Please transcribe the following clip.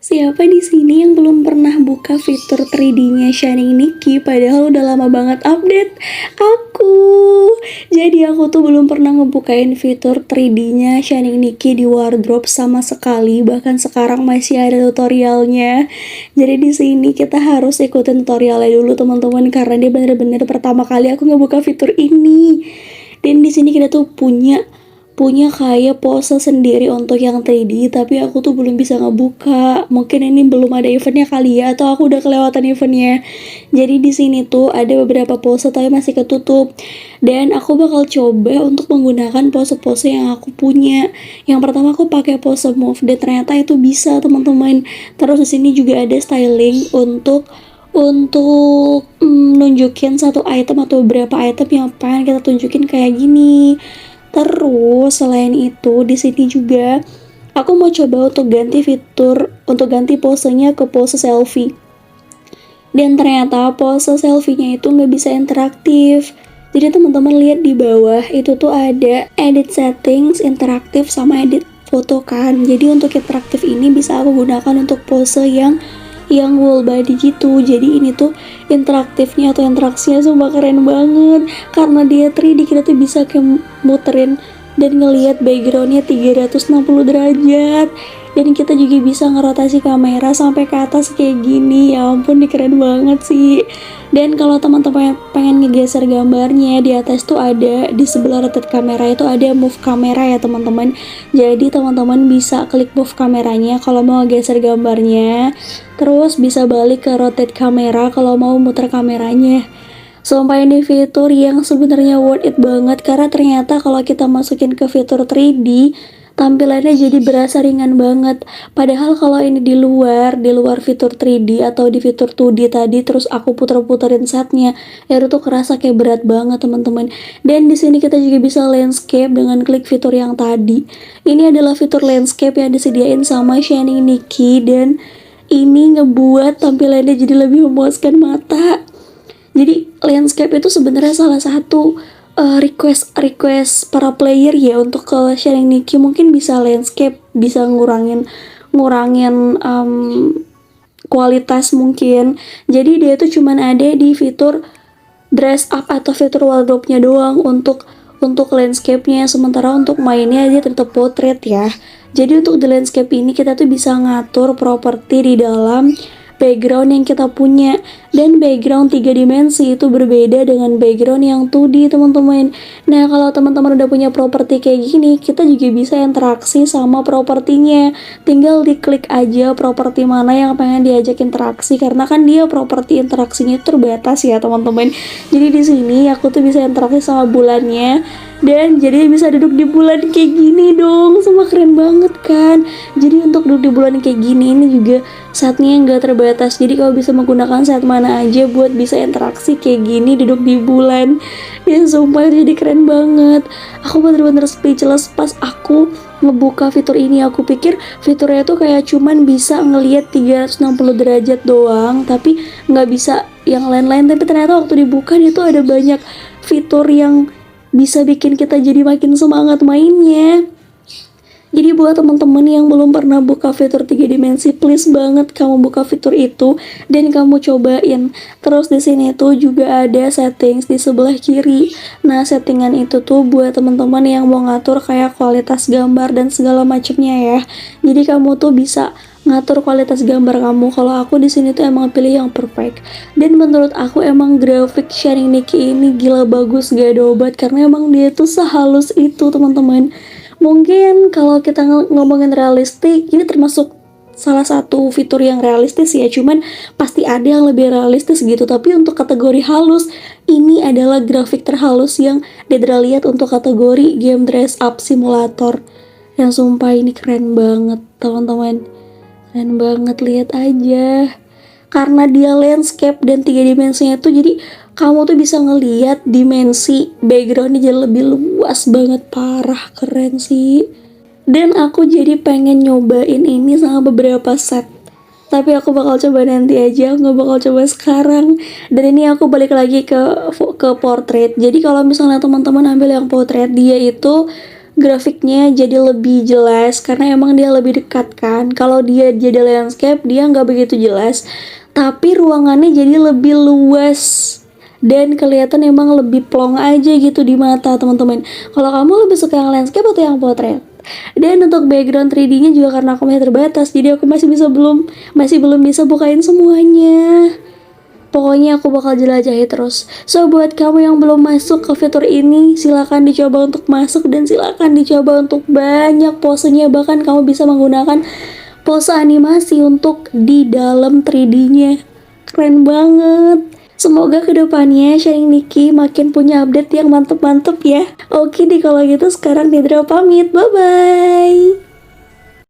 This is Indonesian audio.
Siapa di sini yang belum pernah buka fitur 3D-nya Shining Nikki padahal udah lama banget update? Aku. Jadi aku tuh belum pernah ngebukain fitur 3D-nya Shining Nikki di wardrobe sama sekali, bahkan sekarang masih ada tutorialnya. Jadi di sini kita harus ikutin tutorialnya dulu teman-teman karena dia bener-bener pertama kali aku ngebuka fitur ini. Dan di sini kita tuh punya punya kayak pose sendiri untuk yang 3D, tapi aku tuh belum bisa ngebuka. Mungkin ini belum ada eventnya kali ya, atau aku udah kelewatan eventnya. Jadi di sini tuh ada beberapa pose tapi masih ketutup. Dan aku bakal coba untuk menggunakan pose-pose yang aku punya. Yang pertama aku pakai pose move dan ternyata itu bisa teman-teman. Terus di sini juga ada styling untuk nunjukin satu item atau beberapa item yang pengen kita tunjukin kayak gini. Terus selain itu di sini juga aku mau coba untuk ganti fitur untuk ganti posenya ke pose selfie. Dan ternyata pose selfie-nya itu nggak bisa interaktif. Jadi teman-teman lihat di bawah itu tuh ada edit settings, interaktif sama edit foto kan. Jadi untuk interaktif ini bisa aku gunakan untuk pose yang whole body gitu. Jadi ini tuh interaktifnya atau interaksinya sumpah keren banget karena dia 3D, kita tuh bisa kayak muterin dan ngelihat backgroundnya 360 derajat, dan kita juga bisa ngerotasi kamera sampai ke atas kayak gini. Ya ampun, ini keren banget sih. Dan kalau teman-teman pengen ngegeser gambarnya, di atas tuh ada, di sebelah rotate kamera itu ada move kamera ya teman-teman. Jadi teman-teman bisa klik move kameranya kalau mau geser gambarnya, terus bisa balik ke rotate kamera kalau mau muter kameranya. Sumpah ini fitur yang sebenarnya worth it banget karena ternyata kalau kita masukin ke fitur 3D tampilannya jadi berasa ringan banget. Padahal kalau ini di luar fitur 3D atau di fitur 2D tadi terus aku puter-puterin setnya, ya itu tuh kerasa kayak berat banget teman-teman. Dan di sini kita juga bisa landscape dengan klik fitur yang tadi. Ini adalah fitur landscape yang disediain sama Shining Nikki dan ini ngebuat tampilannya jadi lebih memuaskan mata. Jadi landscape itu sebenarnya salah satu request para player ya untuk ke Shining Nikki. Mungkin bisa landscape, bisa ngurangin kualitas mungkin. Jadi dia tuh cuman ada di fitur dress up atau fitur wardrobe-nya doang untuk landscape-nya, sementara untuk mainnya dia tetap portrait ya. Jadi untuk di landscape ini kita tuh bisa ngatur properti di dalam background yang kita punya, dan background 3 dimensi itu berbeda dengan background yang 2D teman-teman. Nah kalau teman-teman udah punya properti kayak gini, kita juga bisa interaksi sama propertinya. Tinggal diklik aja properti mana yang pengen diajak interaksi, karena kan dia properti interaksinya terbatas ya teman-teman. Jadi di sini aku tuh bisa interaksi sama bulannya, dan jadi bisa duduk di bulan kayak gini dong. Semua keren banget kan. Jadi untuk duduk di bulan kayak gini ini juga setnya nggak terbatas. Jadi kalau bisa menggunakan set mana aja buat bisa interaksi kayak gini duduk di bulan. Ya sumpah jadi keren banget. Aku bener-bener speechless pas aku ngebuka fitur ini. Aku pikir fiturnya tuh kayak cuman bisa ngelihat 360 derajat doang, tapi nggak bisa yang lain-lain. Tapi ternyata waktu dibuka itu ada banyak fitur yang bisa bikin kita jadi makin semangat mainnya. Jadi buat teman-teman yang belum pernah buka fitur 3 dimensi, please banget kamu buka fitur itu dan kamu cobain. Terus di sini tuh juga ada settings di sebelah kiri. Nah, settingan itu tuh buat teman-teman yang mau ngatur kayak kualitas gambar dan segala macamnya ya. Jadi kamu tuh bisa ngatur kualitas gambar kamu. Kalau aku di sini tuh emang pilih yang perfect. Dan menurut aku emang grafik Shining Nikki ini gila bagus, gak ada obat, karena emang dia tuh sehalus itu teman-teman. Mungkin kalau kita ngomongin realistik, ini termasuk salah satu fitur yang realistis ya, cuman pasti ada yang lebih realistis gitu. Tapi untuk kategori halus, ini adalah grafik terhalus yang Dedra lihat untuk kategori game dress up simulator. Yang sumpah ini keren banget teman-teman, keren banget, lihat aja. Karena dia landscape dan 3 dimensinya tuh jadi kamu tuh bisa ngeliat dimensi backgroundnya jadi lebih luas banget, parah keren sih. Dan aku jadi pengen nyobain ini sama beberapa set, tapi aku bakal coba nanti aja, nggak bakal coba sekarang. Dan ini aku balik lagi ke portrait. Jadi kalau misalnya teman-teman ambil yang portrait, dia itu grafiknya jadi lebih jelas karena emang dia lebih dekat kan. Kalau dia jadi landscape dia nggak begitu jelas, tapi ruangannya jadi lebih luas dan kelihatan emang lebih plong aja gitu di mata teman-teman. Kalau kamu lebih suka yang landscape atau yang potret? Dan untuk background 3D-nya juga karena aku masih terbatas, jadi aku masih belum bisa bukain semuanya. Pokoknya aku bakal jelajahi terus. So buat kamu yang belum masuk ke fitur ini, silakan dicoba untuk masuk dan silakan dicoba untuk banyak posenya. Bahkan kamu bisa menggunakan pose animasi untuk di dalam 3D-nya. Keren banget. Semoga kedepannya Shining Nikki makin punya update yang mantep-mantep ya. Oke deh kalau gitu sekarang Nidra pamit. Bye-bye.